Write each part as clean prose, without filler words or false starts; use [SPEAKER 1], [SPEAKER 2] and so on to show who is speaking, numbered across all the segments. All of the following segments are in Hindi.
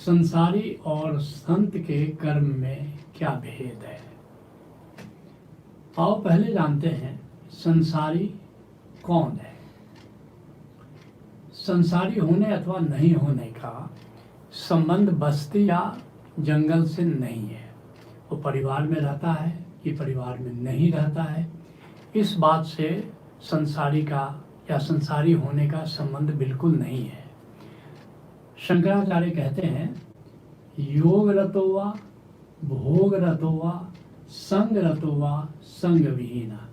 [SPEAKER 1] संसारी और संत के कर्म में क्या भेद है। आओ पहले जानते हैं संसारी कौन है। संसारी होने अथवा नहीं होने का संबंध बस्ती या जंगल से नहीं है। वो परिवार में रहता है कि परिवार में नहीं रहता है, इस बात से संसारी का या संसारी होने का संबंध बिल्कुल नहीं है। शंकराचार्य कहते हैं योग रतो वा भोग रतो वा संग रतो वा संग विहीना।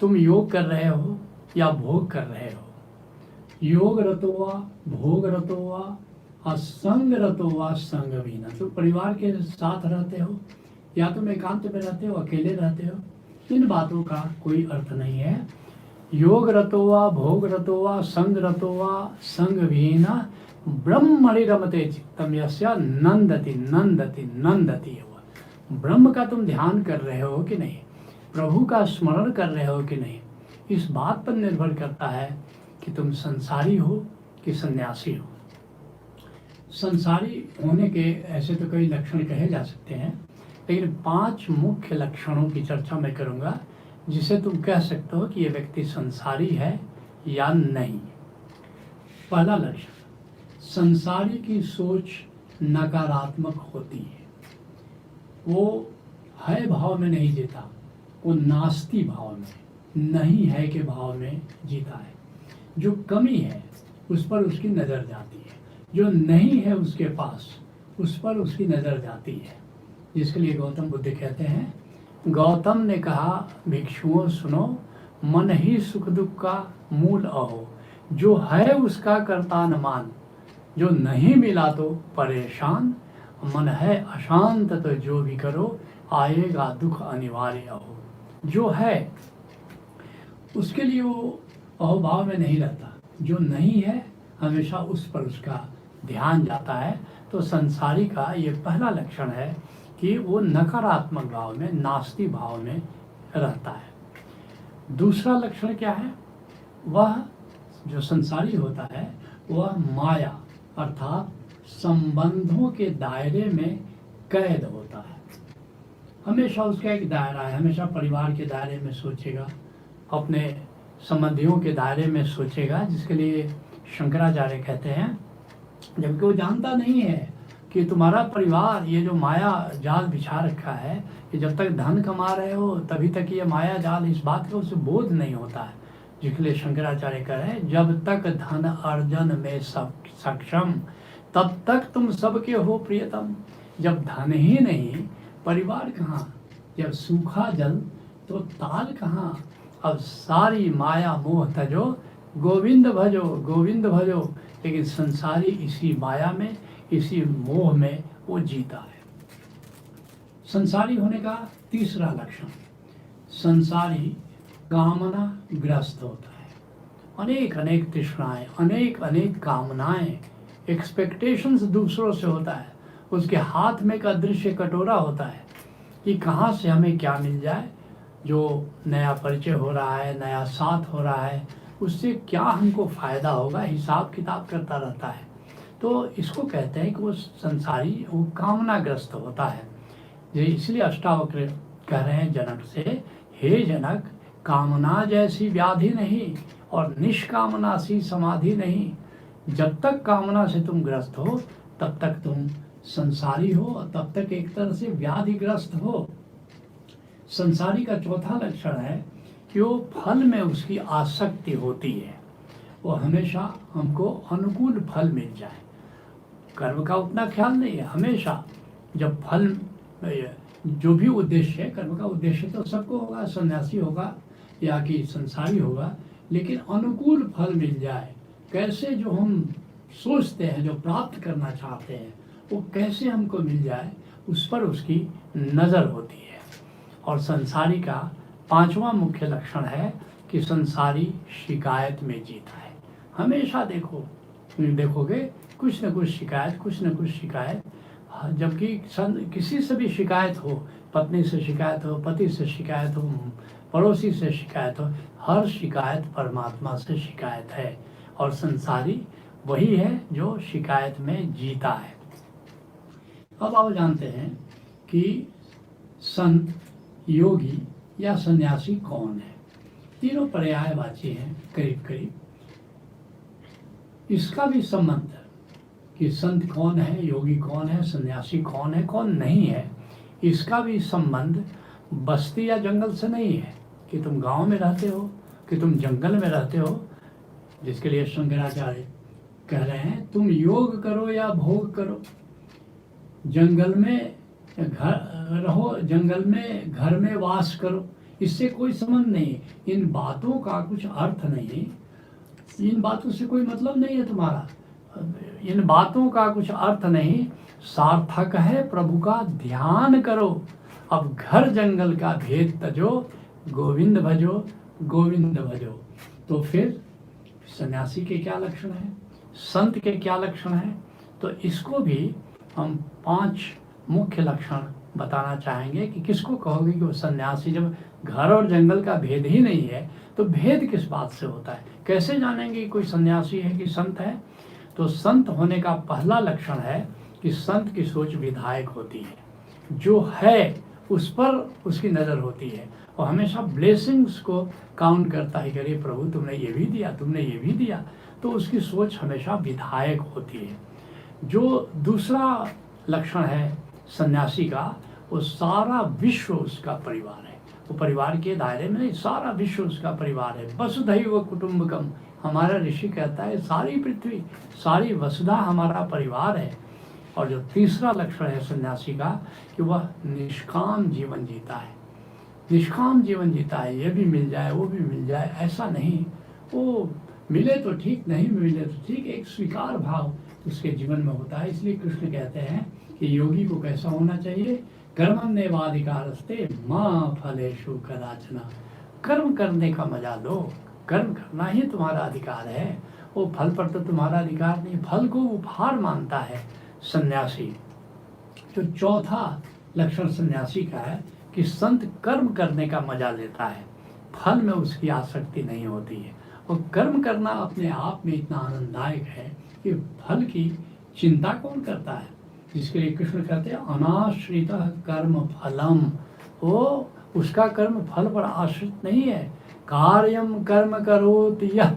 [SPEAKER 1] तुम योग कर रहे हो या भोग कर रहे हो, योग रतो वा भोग रतो वा असंग रतो वा संग विहीना। तुम परिवार के साथ रहते हो या तुम एकांत में रहते हो, अकेले रहते हो, इन बातों का कोई अर्थ नहीं है। योग रतो वा भोग रतो वा संग रतो वा संग विहीना ब्रह्मणि रमते चित्तम यस्या नंदति नंदति नंदति। ब्रह्म का तुम ध्यान कर रहे हो कि नहीं, प्रभु का स्मरण कर रहे हो कि नहीं, इस बात पर निर्भर करता है कि तुम संसारी हो कि सन्यासी हो। संसारी होने के ऐसे तो कई लक्षण कहे जा सकते हैं, लेकिन 5 मुख्य लक्षणों की चर्चा मैं करूंगा जिसे तुम कह सकते हो कि ये व्यक्ति संसारी है या नहीं। पहला लक्षण, संसारी की सोच नकारात्मक होती है। वो है भाव में नहीं जीता, वो नास्ती भाव में, नहीं है के भाव में जीता है। जो कमी है उस पर उसकी नज़र जाती है, जो नहीं है उसके पास उस पर उसकी नज़र जाती है। जिसके लिए गौतम बुद्ध कहते हैं, गौतम ने कहा भिक्षुओं सुनो, मन ही सुख दुख का मूल अहो, जो है उसका करता न मान, जो नहीं मिला तो परेशान, मन है अशांत तो जो भी करो आएगा दुख अनिवार्य हो। जो है उसके लिए वो अहोभाव में नहीं रहता, जो नहीं है हमेशा उस पर उसका ध्यान जाता है। तो संसारी का ये पहला लक्षण है कि वो नकारात्मक भाव में, नास्ती भाव में रहता है। दूसरा लक्षण क्या है, वह जो संसारी होता है वह माया अर्थात संबंधों के दायरे में कैद होता है। हमेशा उसका एक दायरा है, हमेशा परिवार के दायरे में सोचेगा, अपने संबंधियों के दायरे में सोचेगा। जिसके लिए शंकराचार्य कहते हैं, जबकि वो जानता नहीं है कि तुम्हारा परिवार ये जो माया जाल बिछा रखा है, कि जब तक धन कमा रहे हो तभी तक ये माया जाल, इस बात का उसे बोध नहीं होता है। जिसके लिए शंकराचार्य कह रहे हैं, जब तक धन अर्जन में सक्षम तब तक तुम सबके हो प्रियतम। जब धन ही नहीं, परिवार कहाँ, जब सूखा जल तो ताल कहाँ। अब सारी माया मोह तजो, गोविंद भजो गोविंद भजो। लेकिन संसारी इसी माया में, इसी मोह में वो जीता है। संसारी होने का तीसरा लक्षण, संसारी कामना ग्रस्त होता है। अनेक अनेक तृष्णाएं, अनेक अनेक कामनाएं, एक्सपेक्टेशंस दूसरों से होता है। उसके हाथ में का दृश्य कटोरा होता है कि कहाँ से हमें क्या मिल जाए। जो नया परिचय हो रहा है, नया साथ हो रहा है, उससे क्या हमको फ़ायदा होगा, हिसाब किताब करता रहता है। तो इसको कहते हैं कि वो संसारी, वो कामनाग्रस्त होता है। इसलिए अष्टावक्र कह रहे हैं जनक से, हे जनक, कामना जैसी व्याधि नहीं और निष्कामना सी समाधि नहीं। जब तक कामना से तुम ग्रस्त हो तब तक तुम संसारी हो, और तब तक एक तरह से व्याधिग्रस्त हो। संसारी का चौथा लक्षण है कि वो फल में उसकी आसक्ति होती है। वो हमेशा हमको अनुकूल फल मिल जाए, कर्म का उतना ख्याल नहीं है। हमेशा जब फल, जो भी उद्देश्य है, कर्म का उद्देश्य तो सबको होगा, सन्यासी होगा या कि संसारी होगा, लेकिन अनुकूल फल मिल जाए, कैसे जो हम सोचते हैं, जो प्राप्त करना चाहते हैं, वो कैसे हमको मिल जाए, उस पर उसकी नज़र होती है। और संसारी का पांचवा मुख्य लक्षण है कि संसारी शिकायत में जीता है। हमेशा देखोगे कुछ न कुछ शिकायत, कुछ न कुछ शिकायत। जबकि किसी से भी शिकायत हो, पत्नी से शिकायत हो, पति से शिकायत हो, पड़ोसी से शिकायत हो, हर शिकायत परमात्मा से शिकायत है। और संसारी वही है जो शिकायत में जीता है। अब आप जानते हैं कि संत, योगी या सन्यासी कौन है। तीनों पर्यायवाची हैं करीब करीब। इसका भी संबंध है कि संत कौन है, योगी कौन है, सन्यासी कौन है, कौन नहीं है, इसका भी संबंध बस्ती या जंगल से नहीं है कि तुम गांव में रहते हो कि तुम जंगल में रहते हो। जिसके लिए शंकराचार्य कह रहे हैं तुम योग करो या भोग करो, जंगल में घर रहो, जंगल में घर में वास करो, इससे कोई संबंध नहीं। इन बातों का कुछ अर्थ नहीं, इन बातों से कोई मतलब नहीं है तुम्हारा, इन बातों का कुछ अर्थ नहीं। सार्थक है प्रभु का ध्यान करो। अब घर जंगल का भेद तजो, गोविंद भजो, गोविंद भजो। तो फिर सन्यासी के क्या लक्षण है, संत के क्या लक्षण है, तो इसको भी हम 5 मुख्य लक्षण बताना चाहेंगे कि किसको कहोगे कि वो सन्यासी। जब घर और जंगल का भेद ही नहीं है तो भेद किस बात से होता है, कैसे जानेंगे कि कोई सन्यासी है कि संत है। तो संत होने का पहला लक्षण है कि संत की सोच विधायक होती है, जो है उस पर उसकी नज़र होती है और हमेशा ब्लेसिंग्स को काउंट करता है कि अरे प्रभु तुमने ये भी दिया, तुमने ये भी दिया, तो उसकी सोच हमेशा विधायक होती है। जो दूसरा लक्षण है सन्यासी का, वो सारा विश्व उसका परिवार है, वो परिवार के दायरे में नहीं, सारा विश्व उसका परिवार है। वसुधैव कुटुंबकम, हमारा ऋषि कहता है सारी पृथ्वी, सारी वसुधा हमारा परिवार है। और जो तीसरा लक्षण है सन्यासी का कि वह निष्काम जीवन जीता है, निष्काम जीवन जीता है। ये भी मिल जाए वो भी मिल जाए ऐसा नहीं, वो मिले तो ठीक, नहीं मिले तो ठीक, एक स्वीकार भाव उसके जीवन में होता है। इसलिए कृष्ण कहते हैं कि योगी को कैसा होना चाहिए, कर्मण्येवाधिकारस्ते मा फलेषु कदाचन, कर्म करने का मजा लो, कर्म करना ही तुम्हारा अधिकार है, वो फल पर तो तुम्हारा अधिकार नहीं, फल को उपहार मानता है सन्यासी। तो चौथा लक्षण सन्यासी का है कि संत कर्म करने का मजा लेता है, फल में उसकी आसक्ति नहीं होती है। और कर्म करना अपने आप में इतना आनंददायक है कि फल की चिंता कौन करता है। जिसके लिए कृष्ण कहते हैं अनाश्रित कर्म फलम, वो उसका कर्म फल पर आश्रित नहीं है। कार्यम कर्म करोति यह,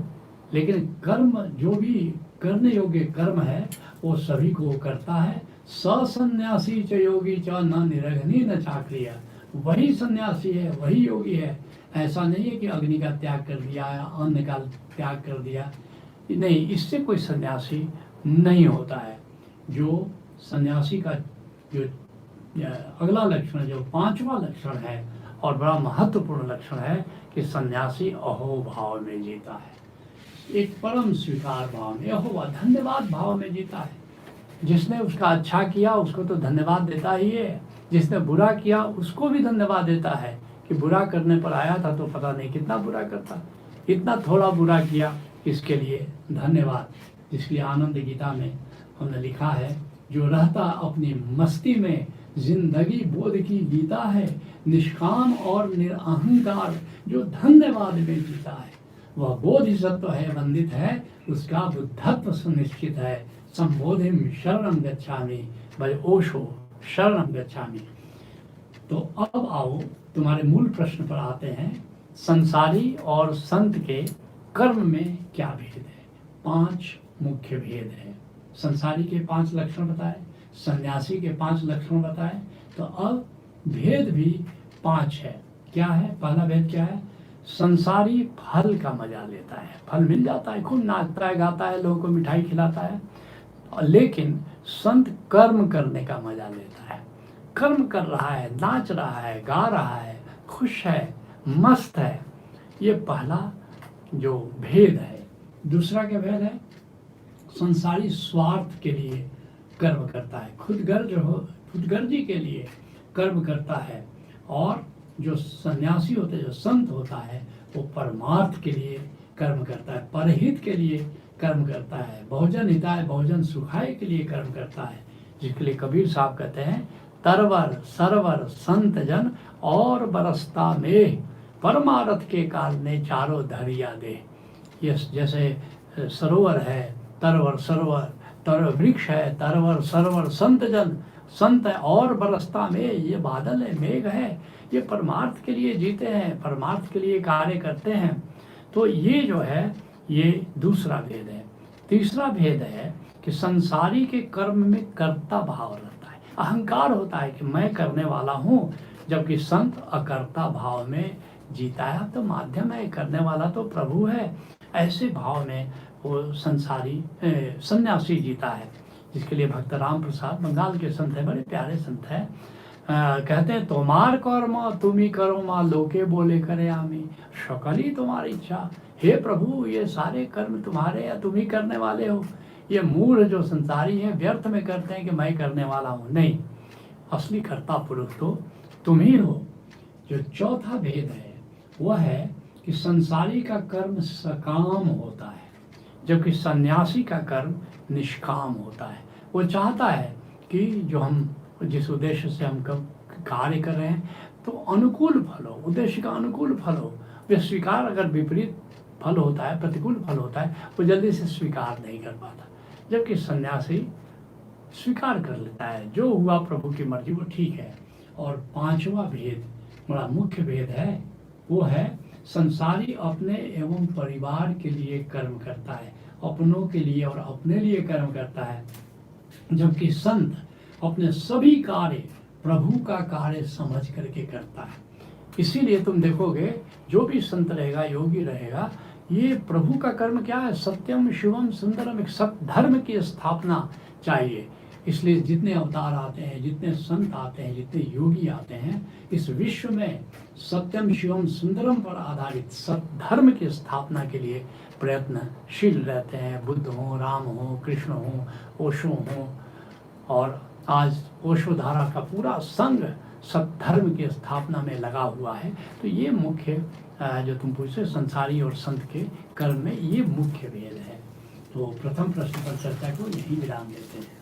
[SPEAKER 1] लेकिन कर्म जो भी करने योग्य कर्म है वो सभी को करता है। सन्यासी च योगी च न निरग्नि न चाक्रिय, वही सन्यासी है, वही योगी है। ऐसा नहीं है कि अग्नि का त्याग कर दिया या अन्न का त्याग कर दिया, नहीं, इससे कोई सन्यासी नहीं होता है। जो सन्यासी का जो अगला लक्षण, जो 5वां लक्षण है और बड़ा महत्वपूर्ण लक्षण है कि सन्यासी अहोभाव में जीता है, एक परम स्वीकार भाव में, अहोभाव धन्यवाद भाव में जीता है। जिसने उसका अच्छा किया उसको तो धन्यवाद देता ही है, जिसने बुरा किया उसको भी धन्यवाद देता है कि बुरा करने पर आया था तो पता नहीं कितना बुरा करता, इतना थोड़ा बुरा किया, इसके लिए धन्यवाद। जिसकी आनंद गीता में हमने लिखा है, जो रहता अपनी मस्ती में जिंदगी बोध की गीता है, निष्काम और निरअहंकार जो धन्यवाद में जीता है, वह बोधिसत्व है, वंदित है, उसका बुद्धत्व सुनिश्चित है। संबोधिम शरणं गच्छामि, भज ओशो शरणं गच्छामि। तो अब आओ तुम्हारे मूल प्रश्न पर आते हैं, संसारी और संत के कर्म में क्या भेद है। 5 मुख्य भेद है। संसारी के 5 लक्षण बताए, सन्यासी के 5 लक्षण बताए, तो अब भेद भी 5 है। क्या है पहला भेद, क्या है? संसारी फल का मजा लेता है, फल मिल जाता है, खूब नाचता है, गाता है, लोगों को मिठाई खिलाता है, लेकिन संत कर्म करने का मजा लेता है, कर्म कर रहा है, नाच रहा है, गा रहा है, खुश है, मस्त है। ये पहला जो भेद है। दूसरा क्या भेद है? संसारी स्वार्थ के लिए कर्म करता है, खुदगर्जी के लिए कर्म करता है, और जो सन्यासी होते हैं, जो संत होता है, वो परमार्थ के लिए कर्म करता है, परहित के लिए कर्म करता है, बहुजन हिताय बहुजन सुखाय के लिए कर्म करता है। जिसके लिए कबीर साहब कहते हैं, तरवर सरवर संत जन और बरसता में परमारथ के कारणे चारों धरिया दे। ये जैसे सरोवर है, तरवर सरोवर, तर वृक्ष है, तरवर सरोवर संत जन, संत है और बरसता मेघ, ये बादल है, मेघ है, ये परमार्थ के लिए जीते हैं, परमार्थ के लिए कार्य करते हैं। तो ये जो है ये दूसरा भेद है। तीसरा भेद है कि संसारी के कर्म में कर्ता भाव रहता है, अहंकार होता है कि मैं करने वाला हूँ, जबकि संत अकर्ता भाव में जीता है। तो माध्यम है, करने वाला तो प्रभु है, ऐसे भाव में वो संसारी सन्यासी जीता है, जिसके लिए भक्त राम प्रसाद बंगाल के संत हैं, बड़े प्यारे संत हैं। कहते हैं तुम्हार कर्म तुम ही करो माँ, लोके बोले करे आमी, सकली तुम्हारी इच्छा। हे प्रभु, ये सारे कर्म तुम्हारे या तुम ही करने वाले हो। ये मूढ़ जो संसारी है व्यर्थ में करते हैं कि मैं करने वाला हूँ, नहीं, असली कर्ता पुरुष तो तुम ही हो। जो चौथा भेद है वह है कि संसारी का कर्म सकाम होता है, जबकि सन्यासी का कर्म निष्काम होता है। वो चाहता है कि जो हम जिस उद्देश्य से हम कार्य कर रहे हैं तो अनुकूल फल हो, उद्देश्य का अनुकूल फल हो। वे स्वीकार, अगर विपरीत फल होता है, प्रतिकूल फल होता है, वो जल्दी से स्वीकार नहीं कर पाता, जबकि सन्यासी स्वीकार कर लेता है, जो हुआ प्रभु की मर्जी वो ठीक है। और पांचवा भेद, बड़ा मुख्य भेद है, वो है संसारी अपने एवं परिवार के लिए कर्म करता है, अपनों के लिए और अपने लिए कर्म करता है, जबकि संत अपने सभी कार्य प्रभु का कार्य समझ करके करता है। इसीलिए तुम देखोगे जो भी संत रहेगा, योगी रहेगा, ये प्रभु का कर्म क्या है, सत्यम शिवम सुंदरम, एक सत्य धर्म की स्थापना चाहिए। इसलिए जितने अवतार आते हैं, जितने संत आते हैं, जितने योगी आते हैं, इस विश्व में सत्यम शिवम सुंदरम पर आधारित सत्य धर्म की स्थापना के लिए प्रयत्नशील रहते हैं। बुद्ध हो, राम हो, कृष्ण हो, ओशो हो, और आज ओशो धारा का पूरा संघ सत्य धर्म की स्थापना में लगा हुआ है। तो ये मुख्य जो तुम पूछे संसारी और संत के कर्म में, ये मुख्य भेद है। तो प्रथम प्रश्न पर चर्चा को यही विराम देते हैं।